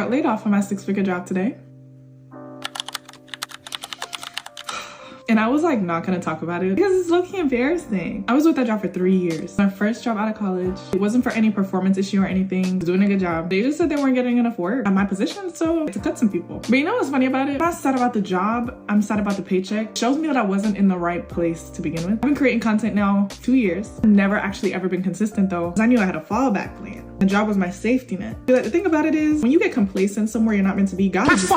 got laid off from my 6-figure job today. And I was like not gonna talk about it because it's low-key embarrassing. I was with that job for 3 years. My first job out of college. It wasn't for any performance issue or anything. I was doing a good job. They just said they weren't getting enough work at my position, so I had to cut some people. But you know what's funny about it? I'm not sad about the job. I'm sad about the paycheck. It shows me that I wasn't in the right place to begin with. I've been creating content now 2 years. Never actually ever been consistent though, because I knew I had a fallback plan. The job was my safety net. The thing about it is, when you get complacent somewhere you're not meant to be, God is just...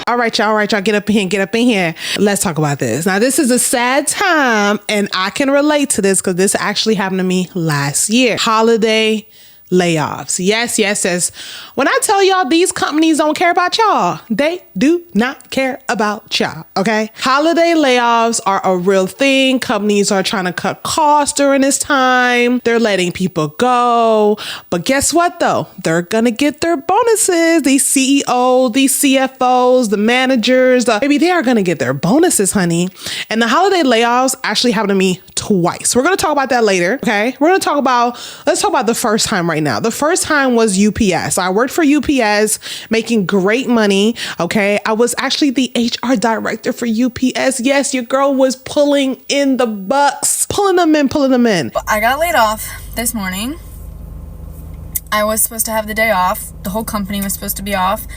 All right, y'all, get up in here. Let's talk about this. Now, this is a sad time, and I can relate to this because this actually happened to me last year. Holiday layoffs. Yes. When I tell y'all these companies don't care about y'all, they do not care about y'all, okay? Holiday layoffs are a real thing. Companies are trying to cut costs during this time. They're letting people go. But guess what though? They're gonna get their bonuses. These CEOs, these CFOs, the managers, maybe they are gonna get their bonuses, honey. And the holiday layoffs actually happened to me twice. We're gonna talk about that later, okay? Let's talk about the first time right now. The first time was UPS. I worked for UPS, making great money, okay? I was actually the HR director for UPS. Yes, your girl was pulling in the bucks, pulling them in. I got laid off this morning. I was supposed to have the day off. The whole company was supposed to be off.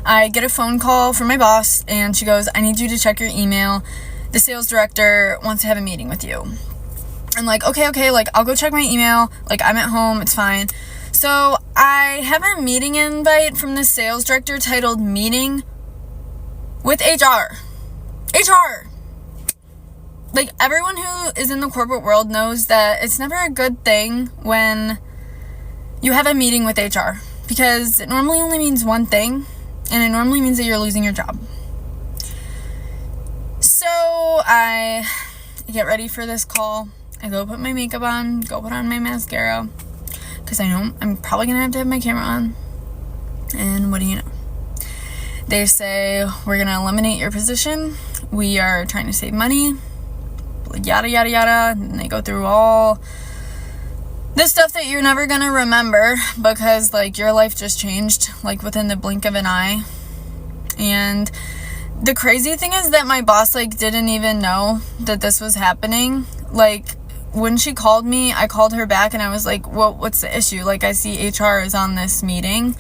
I get a phone call from my boss and she goes, I need you to check your email. The sales director wants to have a meeting with you. I'm like, okay, like I'll go check my email. Like I'm at home, it's fine. So I have a meeting invite from the sales director titled Meeting with HR. Like everyone who is in the corporate world knows that it's never a good thing when you have a meeting with HR because it normally only means one thing and it normally means that you're losing your job. So I get ready for this call. I go put my makeup on, go put on my mascara, because I know I'm probably going to have my camera on. And what do you know? They say, we're going to eliminate your position. We are trying to save money. Yada, yada, yada. And they go through all this stuff that you're never going to remember because, like, your life just changed, like, within the blink of an eye. And the crazy thing is that my boss, like, didn't even know that this was happening. Like, when she called me, I called her back and I was like, well, what's the issue? Like, I see HR is on this meeting.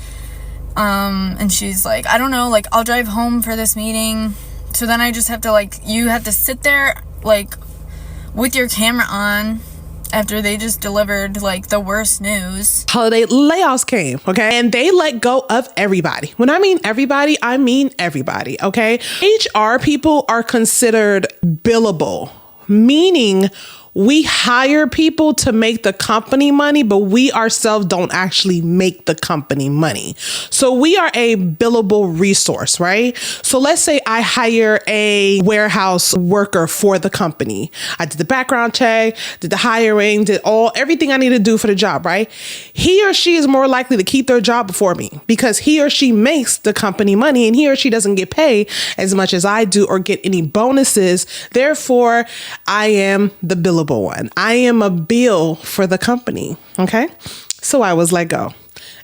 And she's like, I don't know, like, I'll drive home for this meeting. So then I just have to, like, you have to sit there, like, with your camera on after they just delivered, like, the worst news. Holiday layoffs came, okay? And they let go of everybody. When I mean everybody, I mean everybody, okay? HR people are considered billable, meaning we hire people to make the company money, but we ourselves don't actually make the company money. So we are a billable resource, right? So let's say I hire a warehouse worker for the company. I did the background check, did the hiring, did everything I need to do for the job, right? He or she is more likely to keep their job before me because he or she makes the company money and he or she doesn't get paid as much as I do or get any bonuses. Therefore, I am the billable one. I am a bill for the company. Okay. So I was let go.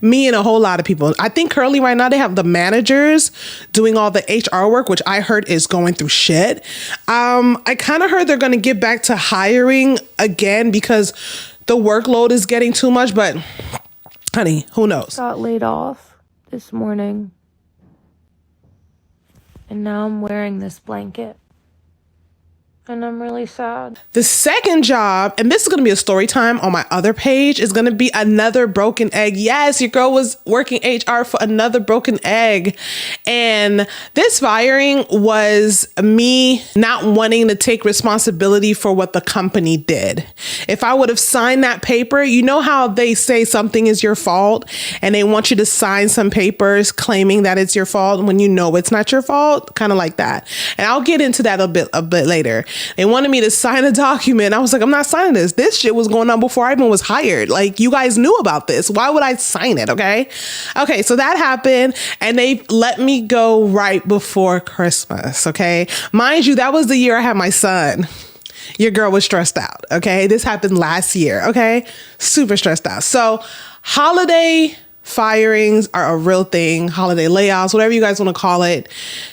Me and a whole lot of people. I think currently right now they have the managers doing all the HR work, which I heard is going through shit. I kind of heard they're going to get back to hiring again because the workload is getting too much, but honey, who knows? Got laid off this morning. And now I'm wearing this blanket. And I'm really sad. The second job, and this is going to be a story time on my other page, is going to be another broken egg. Yes, your girl was working HR for another broken egg. And this firing was me not wanting to take responsibility for what the company did. If I would have signed that paper, you know how they say something is your fault and they want you to sign some papers claiming that it's your fault when you know it's not your fault? Kind of like that. And I'll get into that a bit later. They wanted me to sign a document. I was like, I'm not signing this. This shit was going on before I even was hired. Like, you guys knew about this. Why would I sign it? Okay. So that happened and they let me go right before Christmas. Okay. Mind you, that was the year I had my son. your girl was stressed out. Okay. This happened last year. Okay. Super stressed out. So holiday firings are a real thing. Holiday layoffs, whatever you guys want to call it.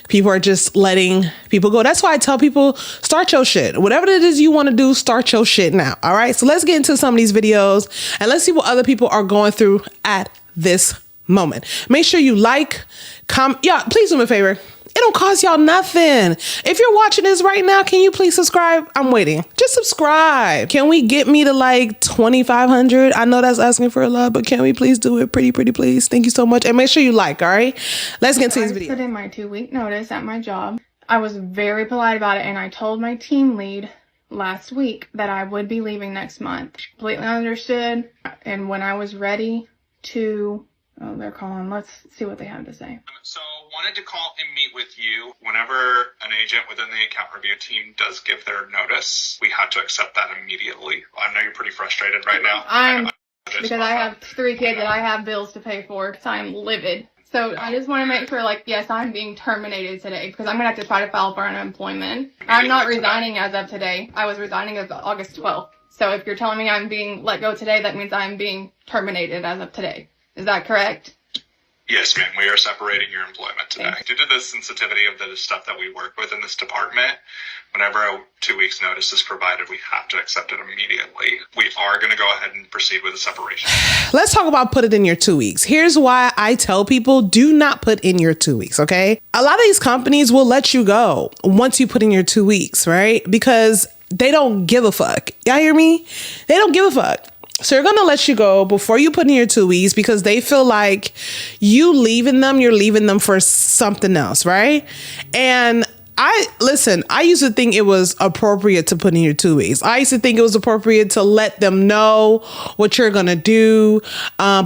People are just letting people go. That's why I tell people, start your shit. Whatever it is you want to do, start your shit now. All right. So let's get into some of these videos and let's see what other people are going through at this moment. Make sure you like, comment. Yeah, please do me a favor. It don't cost y'all nothing. If you're watching this right now, can you please subscribe? I'm waiting. Just subscribe. Can we get me to like 2,500? I know that's asking for a lot, but can we please do it pretty please? Thank you so much. And make sure you like, all right? Let's get into this video. I put in my 2-week notice at my job. I was very polite about it, and I told my team lead last week that I would be leaving next month. She completely understood. And when I was ready to... Oh, they're calling. Let's see what they have to say. So wanted to call and meet with you. Whenever an agent within the account review team does give their notice, we have to accept that immediately. I know you're pretty frustrated right now. Because I have 3 kids and I have bills to pay for, so I'm livid. So I just want to make sure, like, yes, I'm being terminated today because I'm going to have to try to file for unemployment. I'm not resigning as of today. I was resigning as of August 12th. So if you're telling me I'm being let go today, that means I'm being terminated as of today. Is that correct? Yes, ma'am. We are separating your employment today. Due to the sensitivity of the stuff that we work with in this department, whenever a 2 weeks notice is provided, we have to accept it immediately. We are going to go ahead and proceed with the separation. Let's talk about put it in your 2 weeks. Here's why I tell people, do not put in your 2 weeks, okay? A lot of these companies will let you go once you put in your 2 weeks, right? Because they don't give a fuck. Y'all hear me? They don't give a fuck. So they're going to let you go before you put in your 2 weeks because they feel like you're leaving them for something else, right? And I used to think it was appropriate to put in your 2 weeks. I used to think it was appropriate to let them know what you're going to do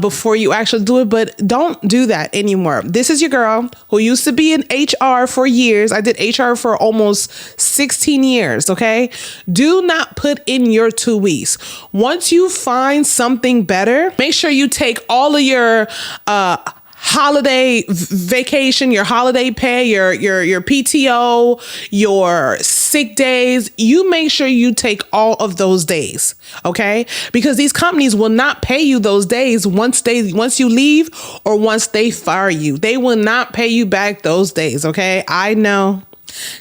before you actually do it. But don't do that anymore. This is your girl who used to be in HR for years. I did HR for almost 16 years. OK, do not put in your 2 weeks. Once you find something better, make sure you take all of your holiday vacation, your holiday pay, your PTO, your sick days. You make sure you take all of those days, okay? Because these companies will not pay you those days once you leave or once they fire you. They will not pay you back those days, okay? I know.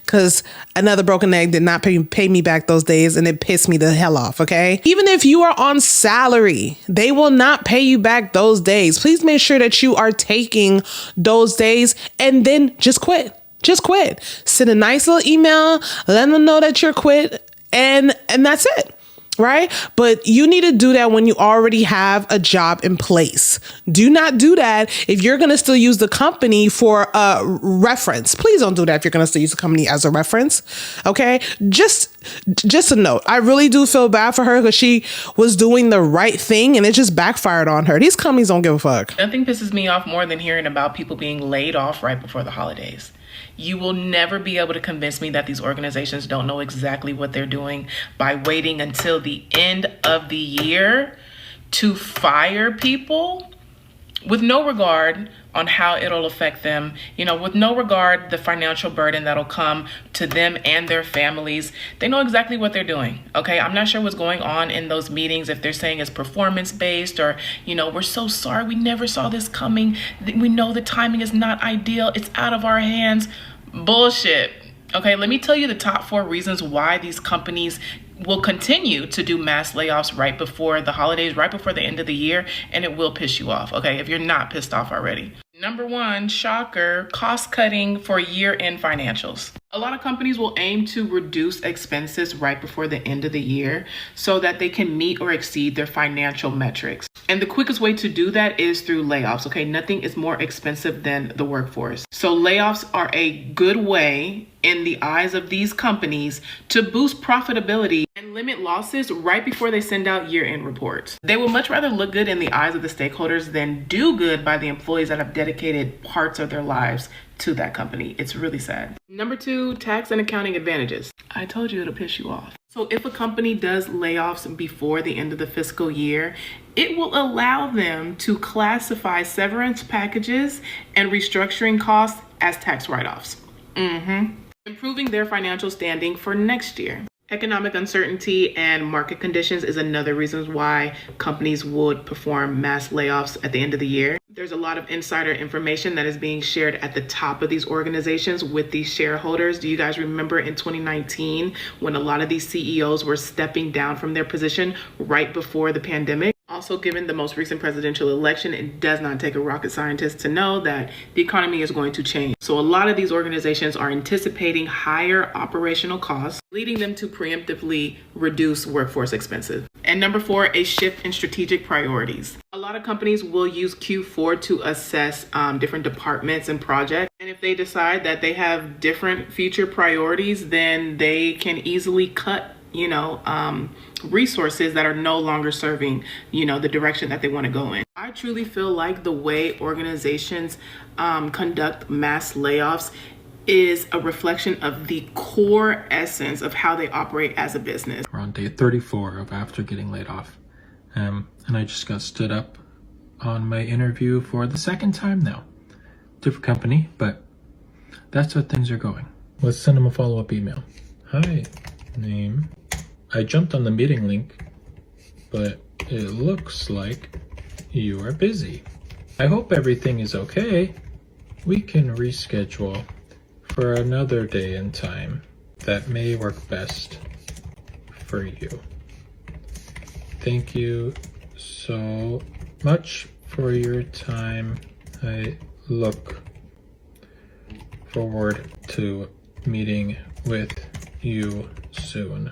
Because another broken egg did not pay me back those days and it pissed me the hell off, okay? Even if you are on salary, they will not pay you back those days. Please make sure that you are taking those days and then just quit. Just quit. Send a nice little email, let them know that you're quit, and that's it. Right? But you need to do that when you already have a job in place. Do not do that if you're going to still use the company for a reference. Please don't do that if you're going to still use the company as a reference. Okay? Just a note. I really do feel bad for her because she was doing the right thing and it just backfired on her. These companies don't give a fuck. Nothing pisses me off more than hearing about people being laid off right before the holidays. You will never be able to convince me that these organizations don't know exactly what they're doing by waiting until the end of the year to fire people with no regard on how it'll affect them, with no regard the financial burden that'll come to them and their families. They know exactly what they're doing, okay? I'm not sure what's going on in those meetings, if they're saying it's performance-based or, we're so sorry, we never saw this coming. We know the timing is not ideal. It's out of our hands. Bullshit. Okay, let me tell you the top 4 reasons why these companies will continue to do mass layoffs right before the holidays, right before the end of the year, and it will piss you off, okay, if you're not pissed off already. Number 1, shocker, cost cutting for year-end financials. A lot of companies will aim to reduce expenses right before the end of the year so that they can meet or exceed their financial metrics. And the quickest way to do that is through layoffs, okay? Nothing is more expensive than the workforce. So layoffs are a good way in the eyes of these companies to boost profitability and limit losses right before they send out year-end reports. They will much rather look good in the eyes of the stakeholders than do good by the employees that have dedicated parts of their lives to that company. It's really sad. Number 2, tax and accounting advantages. I told you it'll piss you off. So if a company does layoffs before the end of the fiscal year, it will allow them to classify severance packages and restructuring costs as tax write-offs. Improving their financial standing for next year. Economic uncertainty and market conditions is another reason why companies would perform mass layoffs at the end of the year. There's a lot of insider information that is being shared at the top of these organizations with these shareholders. Do you guys remember in 2019 when a lot of these CEOs were stepping down from their position right before the pandemic? Also, given the most recent presidential election, it does not take a rocket scientist to know that the economy is going to change. So a lot of these organizations are anticipating higher operational costs, leading them to preemptively reduce workforce expenses. And number 4, a shift in strategic priorities. A lot of companies will use Q4 to assess different departments and projects. And if they decide that they have different future priorities, then they can easily cut resources that are no longer serving, the direction that they want to go in. I truly feel like the way organizations conduct mass layoffs is a reflection of the core essence of how they operate as a business. We're on day 34 of after getting laid off. And I just got stood up on my interview for the second time now. Different company, but that's how things are going. Let's send them a follow-up email. Hi, name. I jumped on the meeting link, but it looks like you are busy. I hope everything is okay. We can reschedule for another day and time that may work best for you. Thank you so much for your time. I look forward to meeting with you soon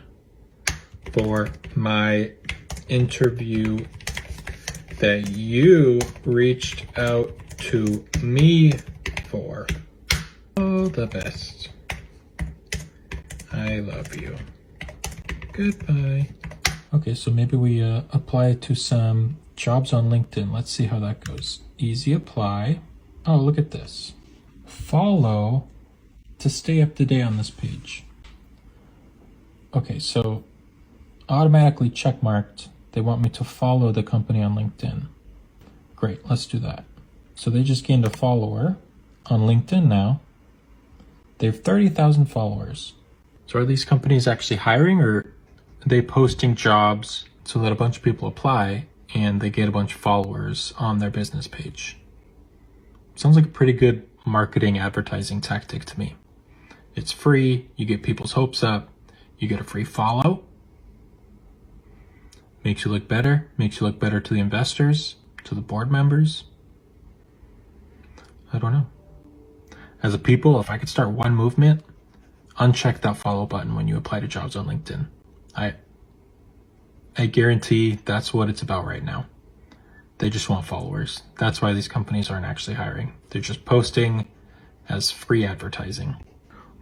for my interview that you reached out to me for. All the best. I love you. Goodbye. Okay, so maybe we apply it to some jobs on LinkedIn. Let's see how that goes. Easy apply. Oh, look at this. Follow to stay up to date on this page. Okay, so automatically check marked. They want me to follow the company on LinkedIn. Great, let's do that. So they just gained a follower on LinkedIn now. They have 30,000 followers. So are these companies actually hiring, or are they posting jobs so that a bunch of people apply and they get a bunch of followers on their business page? Sounds like a pretty good marketing advertising tactic to me. It's free, you get people's hopes up, you get a free follow. Makes you look better to the investors, to the board members. I don't know. As a people, if I could start one movement, uncheck that follow button when you apply to jobs on LinkedIn. I guarantee that's what it's about right now. They just want followers. That's why these companies aren't actually hiring. They're just posting as free advertising.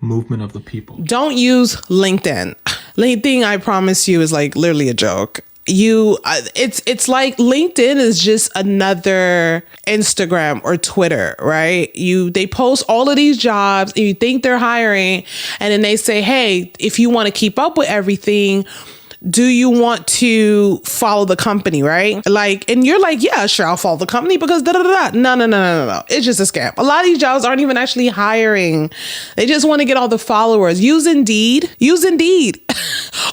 Movement of the people. Don't use LinkedIn. LinkedIn, I promise you, is like literally a joke. It's like LinkedIn is just another Instagram or Twitter, right? They post all of these jobs and you think they're hiring, and then they say, hey, if you want to keep up with everything, do you want to follow the company, right? And you're like, yeah, sure, I'll follow the company because da-da-da-da. No. It's just a scam. A lot of these jobs aren't even actually hiring. They just want to get all the followers. Use Indeed.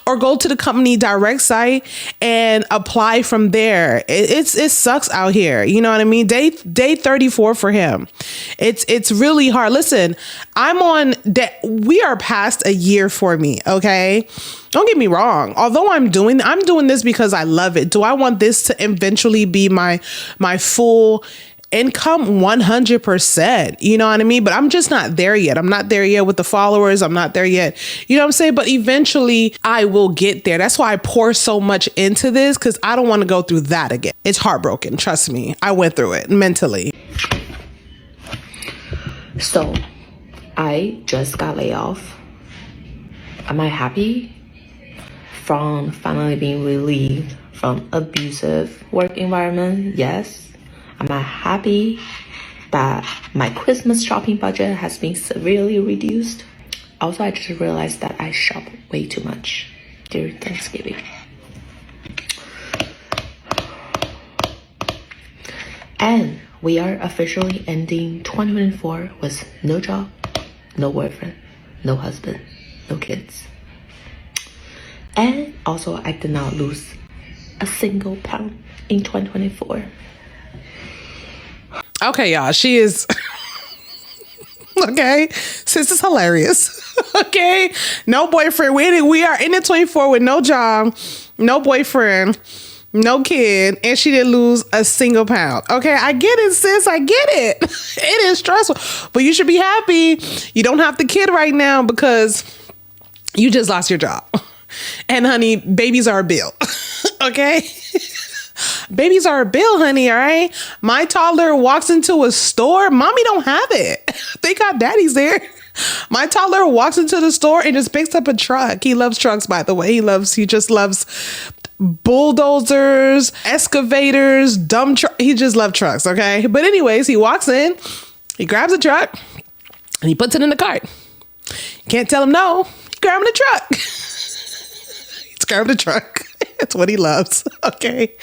Or go to the company direct site and apply from there. It sucks out here. You know what I mean? Day 34 for him. It's really hard. Listen, we are past a year for me, okay? Don't get me wrong. Although I'm doing this because I love it. Do I want this to eventually be my full income? 100%. You know what I mean? But I'm just not there yet. I'm not there yet with the followers. I'm not there yet. You know what I'm saying? But eventually I will get there. That's why I pour so much into this, because I don't want to go through that again. It's heartbroken. Trust me. I went through it mentally. So I just got laid off. Am I happy from finally being relieved from abusive work environment? Yes. Am I happy that my Christmas shopping budget has been severely reduced? Also, I just realized that I shop way too much during Thanksgiving. And we are officially ending 2024 with no job, no boyfriend, no husband, no kids. And also, I did not lose a single pound in 2024. Okay, y'all, she is... Okay, sis is hilarious. Okay, no boyfriend. We are in the 24 with no job, no boyfriend, no kid, and she didn't lose a single pound. Okay, I get it, sis. I get it. It is stressful, but you should be happy. You don't have the kid right now because you just lost your job. And honey, babies are a bill. Okay. Babies are a bill, honey, all right? My toddler walks into a store. Mommy don't have it. They got daddies there. My toddler walks into the store and just picks up a truck. He loves trucks, by the way. He just loves bulldozers, excavators, dump trucks. He just loves trucks, okay? But anyways, he walks in, he grabs a truck, and he puts it in the cart. You can't tell him no. He's grabbing the truck. He's grabbing the truck. It's what he loves. Okay.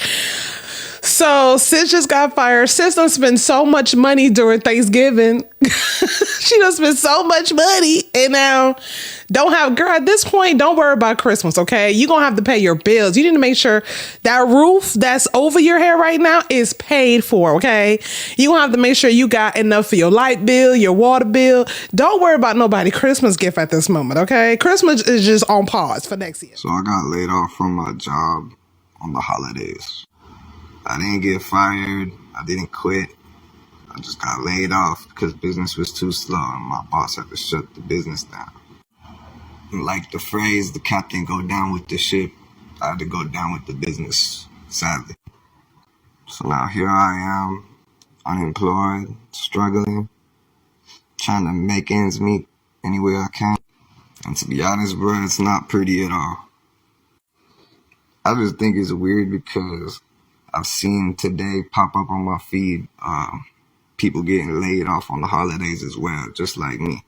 So sis just got fired. Sis done spend so much money during Thanksgiving. She done spend so much money. And now don't have, girl, at this point, don't worry about Christmas, okay? You're going to have to pay your bills. You need to make sure that roof that's over your head right now is paid for, okay? You going to have to make sure you got enough for your light bill, your water bill. Don't worry about nobody Christmas gift at this moment, okay? Christmas is just on pause for next year. So I got laid off from my job on the holidays. I didn't get fired. I didn't quit. I just got laid off because business was too slow and my boss had to shut the business down. And like the phrase, the captain go down with the ship, I had to go down with the business, sadly. So now here I am, unemployed, struggling, trying to make ends meet any way I can. And to be honest, bro, it's not pretty at all. I just think it's weird because I've seen today pop up on my feed, people getting laid off on the holidays as well, just like me.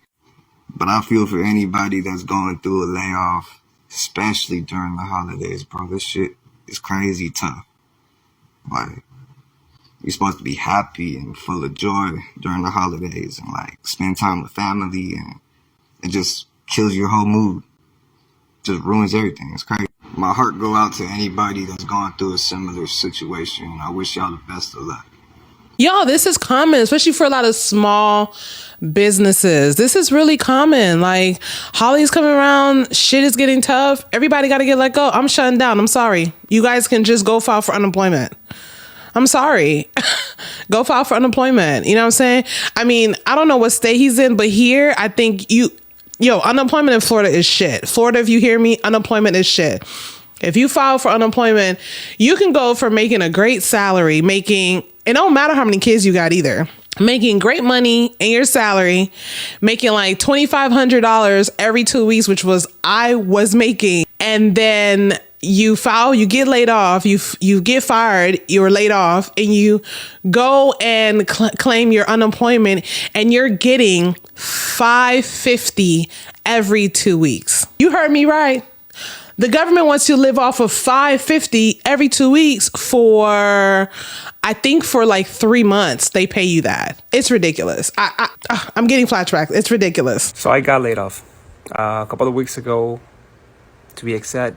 But I feel for anybody that's going through a layoff, especially during the holidays, bro. This shit is crazy tough. Like, you're supposed to be happy and full of joy during the holidays and like spend time with family, and it just kills your whole mood. Just ruins everything. It's crazy. My heart go out to anybody that's going through a similar situation. I wish y'all the best of luck. Y'all, this is common, especially for a lot of small businesses. This is really common. Like, Holly's coming around, shit is getting tough. Everybody got to get let go. I'm shutting down. I'm sorry. You guys can just go file for unemployment. I'm sorry. Go file for unemployment. You know what I'm saying? I mean, I don't know what state he's in, but here, I think unemployment in Florida is shit. Florida, if you hear me, unemployment is shit. If you file for unemployment, you can go from making a great salary, it don't matter how many kids you got either, making great money in your salary, making like $2,500 every 2 weeks, which I was making. And then you file, you get laid off, you get fired, you're laid off, and you go and claim your unemployment, and you're getting $550 every 2 weeks. You heard me right. The government wants you to live off of $550 every 2 weeks for like 3 months. They pay you that. It's ridiculous. I'm getting flashbacks. It's ridiculous. So I got laid off a couple of weeks ago, to be exact,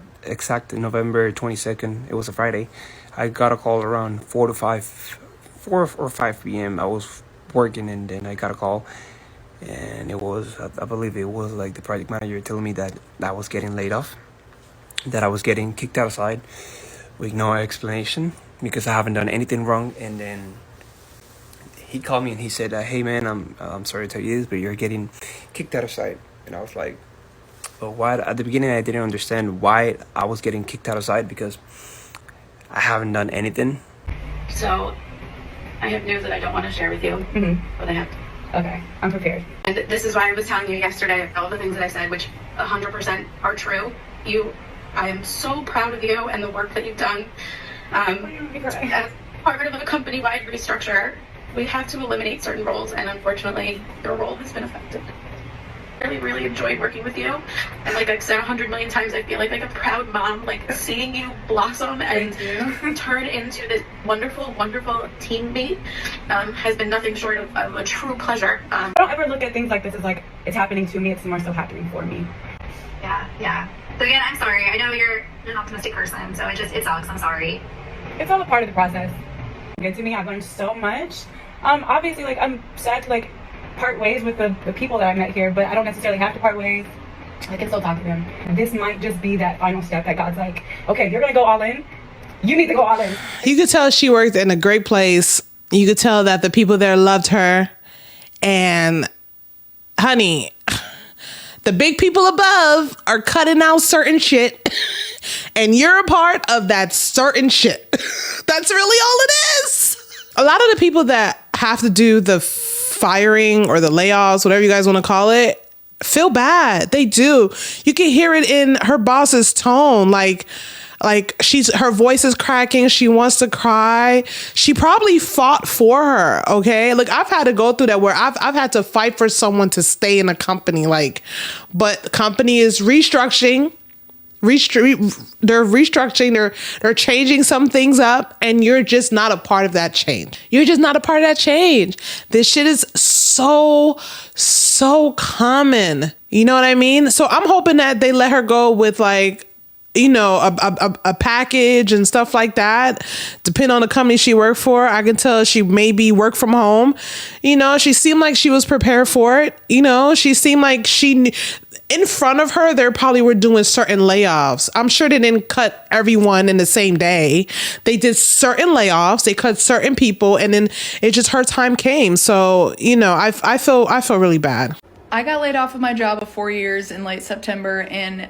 November 22nd. It was a Friday. I got a call around 4 or 5 p.m. I was working, and then I got a call, and it was, I believe it was like the project manager telling me that I was getting laid off, that I was getting kicked outside with no explanation because I haven't done anything wrong. And then he called me and he said, hey man, I'm sorry to tell you this, but you're getting kicked outside. And I was like, but why? At the beginning I didn't understand why I was getting kicked outside because I haven't done anything. So I have news that I don't want to share with you, but I have to. Okay, I'm prepared. And this is why I was telling you yesterday all the things that I said, which 100% are true. I am so proud of you and the work that you've done. As part of a company-wide restructure, we have to eliminate certain roles, and unfortunately, your role has been affected. I really enjoyed working with you, and like I've said 100 million times, I feel like a proud mom, like seeing you blossom and turn into this wonderful teammate has been nothing short of a true pleasure. I don't ever look at things like this as like it's happening to me. It's more so happening for me. Yeah. So again, I'm sorry. I know you're an optimistic person, so it sucks. I'm sorry. It's all a part of the process. Good to me. I've learned so much. Obviously, like, I'm sad to like part ways with the people that I met here, but I don't necessarily have to part ways. I can still talk to them. And this might just be that final step that God's like, okay, you're gonna go all in. You need to go all in. You could tell she worked in a great place. You could tell that the people there loved her. And honey, the big people above are cutting out certain shit. And you're a part of that certain shit. That's really all it is. A lot of the people that have to do the firing or the layoffs, whatever you guys want to call it, feel bad. They do. You can hear it in her boss's tone. Like her voice is cracking. She wants to cry. She probably fought for her. Okay. Like, I've had to go through that where I've had to fight for someone to stay in a company. Like, but the company is restructuring. They're restructuring. They're changing some things up, and you're just not a part of that change. You're just not a part of that change. This shit is so common. You know what I mean? So I'm hoping that they let her go with, like, you know, a package and stuff like that. Depending on the company she worked for, I can tell she maybe work from home. You know, she seemed like she was prepared for it. You know, she seemed like in front of her, they probably were doing certain layoffs. I'm sure they didn't cut everyone in the same day. They did certain layoffs. They cut certain people, and then it just her time came. So, you know, I feel really bad. I got laid off of my job of 4 years in late September, and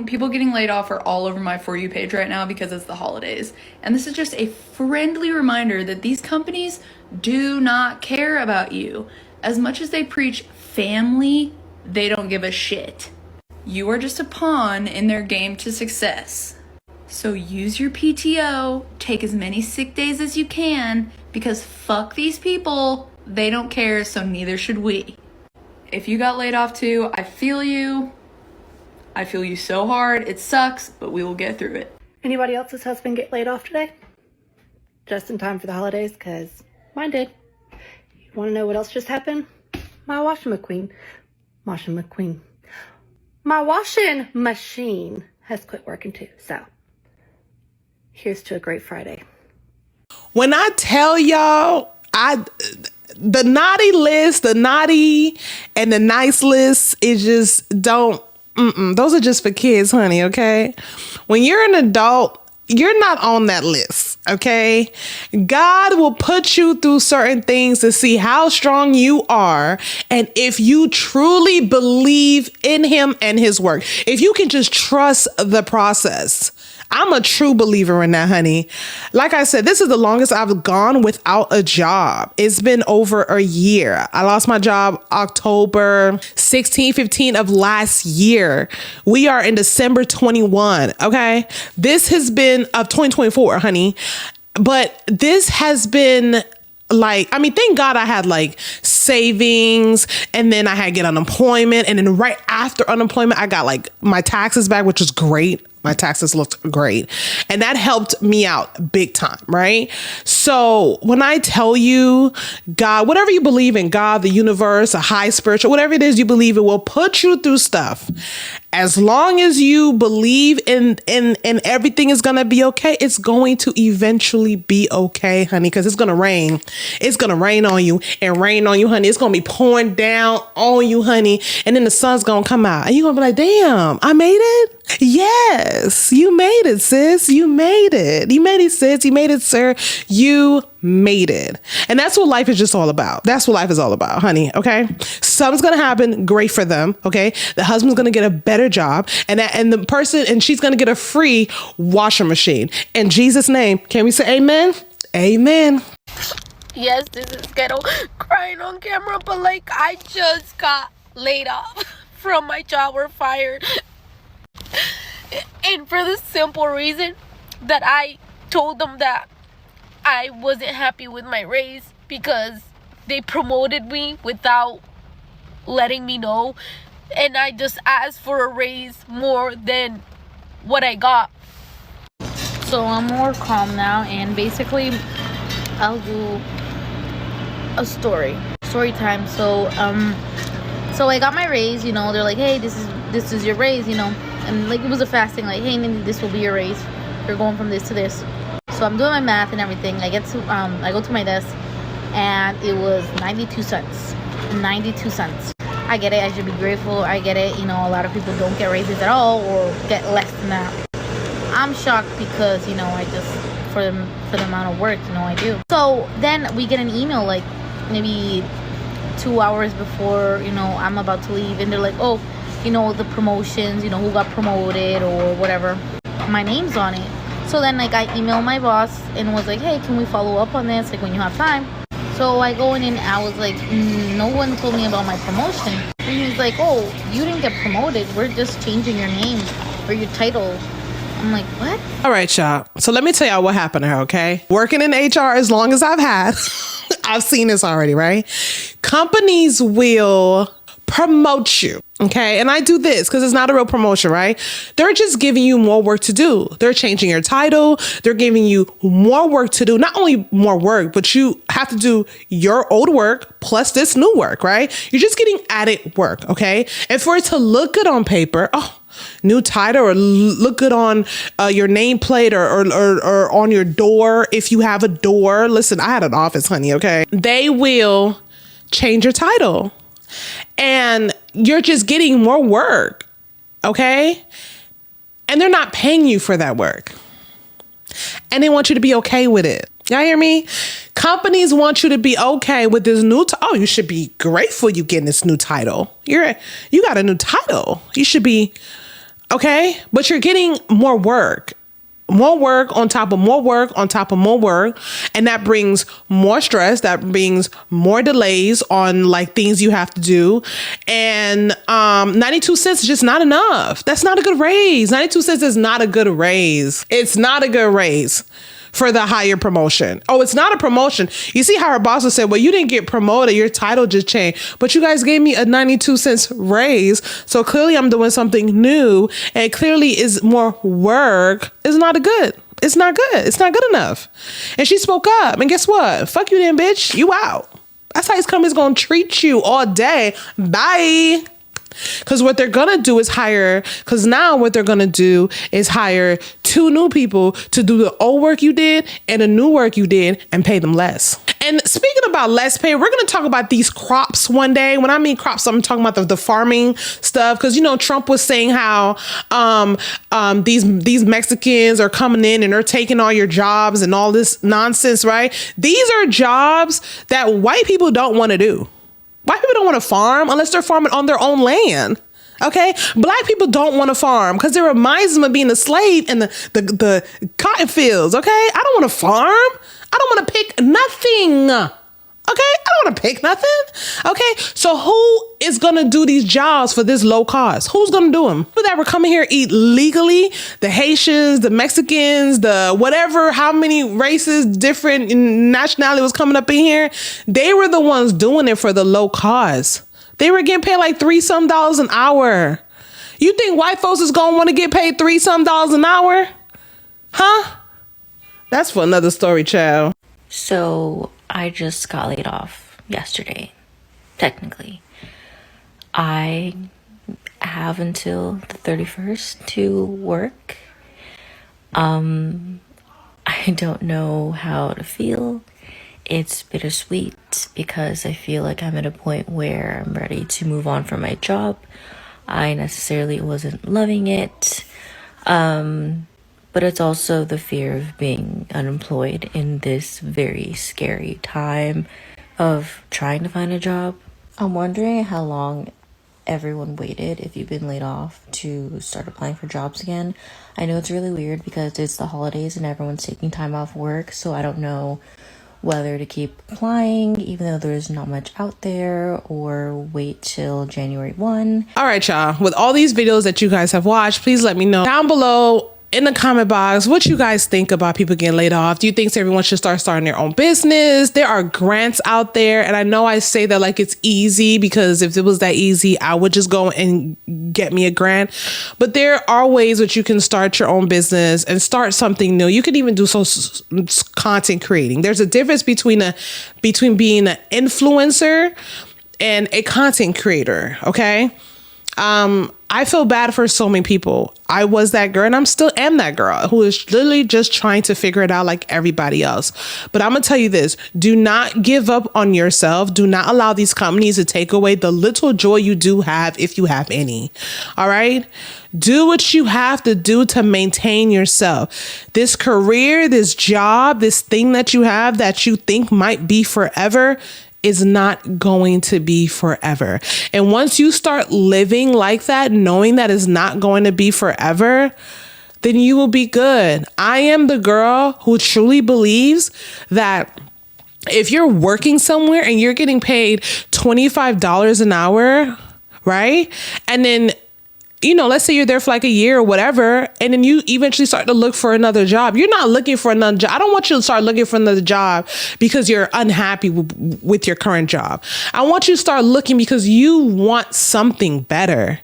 people getting laid off are all over my For You page right now because it's the holidays. And this is just a friendly reminder that these companies do not care about you. As much as they preach family, they don't give a shit. You are just a pawn in their game to success. So use your PTO, take as many sick days as you can, because fuck these people. They don't care, so neither should we. If you got laid off too, I feel you. I feel you so hard. It sucks, but we will get through it. Anybody else's husband get laid off today? Just in time for the holidays, because mine did. You want to know what else just happened? My washing machine has quit working too. So here's to a great Friday. When I tell y'all, the naughty list, the naughty and the nice list is just those are just for kids, honey. Okay. When you're an adult, you're not on that list. Okay. God will put you through certain things to see how strong you are. And if you truly believe in him and his work, if you can just trust the process. I'm a true believer in that, honey. Like I said, this is the longest I've gone without a job. It's been over a year. I lost my job October 16, 15 of last year. We are in December 21. Okay. This has been of 2024, honey. But this has been thank God I had like savings, and then I had to get unemployment. And then right after unemployment, I got like my taxes back, which was great. My taxes looked great. And that helped me out big time, right? So when I tell you, God, whatever you believe in, God, the universe, a high spiritual, whatever it is you believe, it will put you through stuff. As long as you believe in everything is going to be okay, it's going to eventually be okay, honey, because it's going to rain. It's going to rain on you and rain on you, honey. It's going to be pouring down on you, honey. And then the sun's going to come out and you're going to be like, damn, I made it. Yes, you made it, sis. You made it. You made it, sis. You made it, sir. You made it. And that's what life is just all about. That's what life is all about, honey. Okay. Something's going to happen. Great for them. Okay. The husband's going to get a better job, and she's going to get a free washer machine. In Jesus' name, can we say amen? Amen. Yes, this is ghetto crying on camera, but like I just got laid off from my job or fired. And for the simple reason that I told them that I wasn't happy with my raise because they promoted me without letting me know. And I just asked for a raise more than what I got. So I'm more calm now, and basically I'll do a story time. So I got my raise, you know, they're like, hey, this is your raise, you know. and like it was a fast thing, like, hey Mindy, this will be your raise, you're going from this to this. So I'm doing my math and everything. I go to my desk, and it was 92 cents. 92 cents. I get it, I should be grateful, I get it, you know, a lot of people don't get raises at all or get less than that. I'm shocked because, you know, I just, for the amount of work, you know, I do. So then we get an email like maybe 2 hours before, you know, I'm about to leave, and they're like, oh, you know, the promotions, you know, who got promoted or whatever, my name's on it. So then like I emailed my boss and was like, hey, can we follow up on this, like when you have time? So I go in and I was like, no one told me about my promotion. And he's like, oh, you didn't get promoted, we're just changing your name or your title. I'm like, what? All right, y'all. So let me tell y'all what happened to her, okay? Working in HR as long as I've had, I've seen this already, right? Companies will promote you, okay? And I do this because it's not a real promotion, right? They're just giving you more work to do. They're changing your title. They're giving you more work to do. Not only more work, but you have to do your old work plus this new work, right? You're just getting added work, okay? And for it to look good on paper, oh, new title, or look good on your nameplate or on your door if you have a door. Listen, I had an office, honey, okay? They will change your title. And you're just getting more work, okay? And they're not paying you for that work. And they want you to be okay with it. Y'all hear me? Companies want you to be okay with this new oh, you should be grateful you getting this new title. You got a new title. You should be okay, but you're getting more work. More work on top of more work on top of more work. And that brings more stress. That brings more delays on like things you have to do. And 92 cents is just not enough. That's not a good raise. 92 cents is not a good raise. It's not a good raise for the higher promotion. Oh, it's not a promotion. You see how her boss said, well, you didn't get promoted. Your title just changed, but you guys gave me a 92 cents raise. So clearly I'm doing something new, and clearly is more work. It's not good. It's not good. It's not good enough. And she spoke up, and guess what? Fuck you then, bitch. You out. That's how these companies gonna treat you all day. Bye. Because what they're going to do is hire two new people to do the old work you did and the new work you did and pay them less. And speaking about less pay, we're going to talk about these crops one day. When I mean crops, I'm talking about the farming stuff. Because, you know, Trump was saying how these Mexicans are coming in and they're taking all your jobs and all this nonsense, right? These are jobs that white people don't want to do. White people don't want to farm unless they're farming on their own land. Okay. Black people don't want to farm because it reminds them of being a slave in the cotton fields. Okay. I don't want to farm. I don't want to pick nothing. Okay. I don't want to pick nothing. Okay. So who is going to do these jobs for this low cost? Who's going to do them? People that were coming here eat legally, the Haitians, the Mexicans, the whatever, how many races, different nationality was coming up in here. They were the ones doing it for the low cost. They were getting paid like $3-some an hour. You think white folks is going to want to get paid $3-some an hour? Huh? That's for another story, child. So I just got laid off yesterday, technically. I have until the 31st to work. I don't know how to feel. It's bittersweet because I feel like I'm at a point where I'm ready to move on from my job. I necessarily wasn't loving it. But it's also the fear of being unemployed in this very scary time of trying to find a job. I'm wondering how long everyone waited if you've been laid off to start applying for jobs again. I know it's really weird because it's the holidays and everyone's taking time off work, so I don't know whether to keep applying even though there's not much out there or wait till January 1. All right, y'all. With all these videos that you guys have watched, please let me know down below in the comment box what you guys think about people getting laid off. Do you think everyone should starting their own business? There are grants out there, and I know I say that like it's easy because if it was that easy, I would just go and get me a grant. But there are ways that you can start your own business and start something new. You can even do content creating. There's a difference between being an influencer and a content creator. Okay. I feel bad for so many people. I was that girl and I'm still am that girl who is literally just trying to figure it out like everybody else. But I'm going to tell you this, do not give up on yourself. Do not allow these companies to take away the little joy you do have, if you have any. All right. Do what you have to do to maintain yourself. This career, this job, this thing that you have that you think might be forever is not going to be forever. And once you start living like that, knowing that it's not going to be forever, then you will be good. I am the girl who truly believes that if you're working somewhere and you're getting paid $25 an hour, right? And then, you know, let's say you're there for like a year or whatever, and then you eventually start to look for another job. You're not looking for another job. I don't want you to start looking for another job because you're unhappy with your current job. I want you to start looking because you want something better.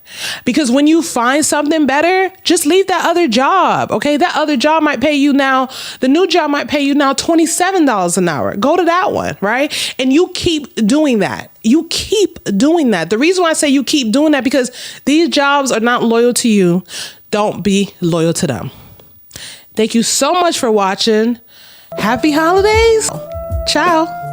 Because when you find something better, just leave that other job. Okay. That other job might pay you now. The new job might pay you now $27 an hour. Go to that one. Right. And you keep doing that. You keep doing that. The reason why I say you keep doing that, because these jobs are not loyal to you. Don't be loyal to them. Thank you so much for watching. Happy holidays. Ciao.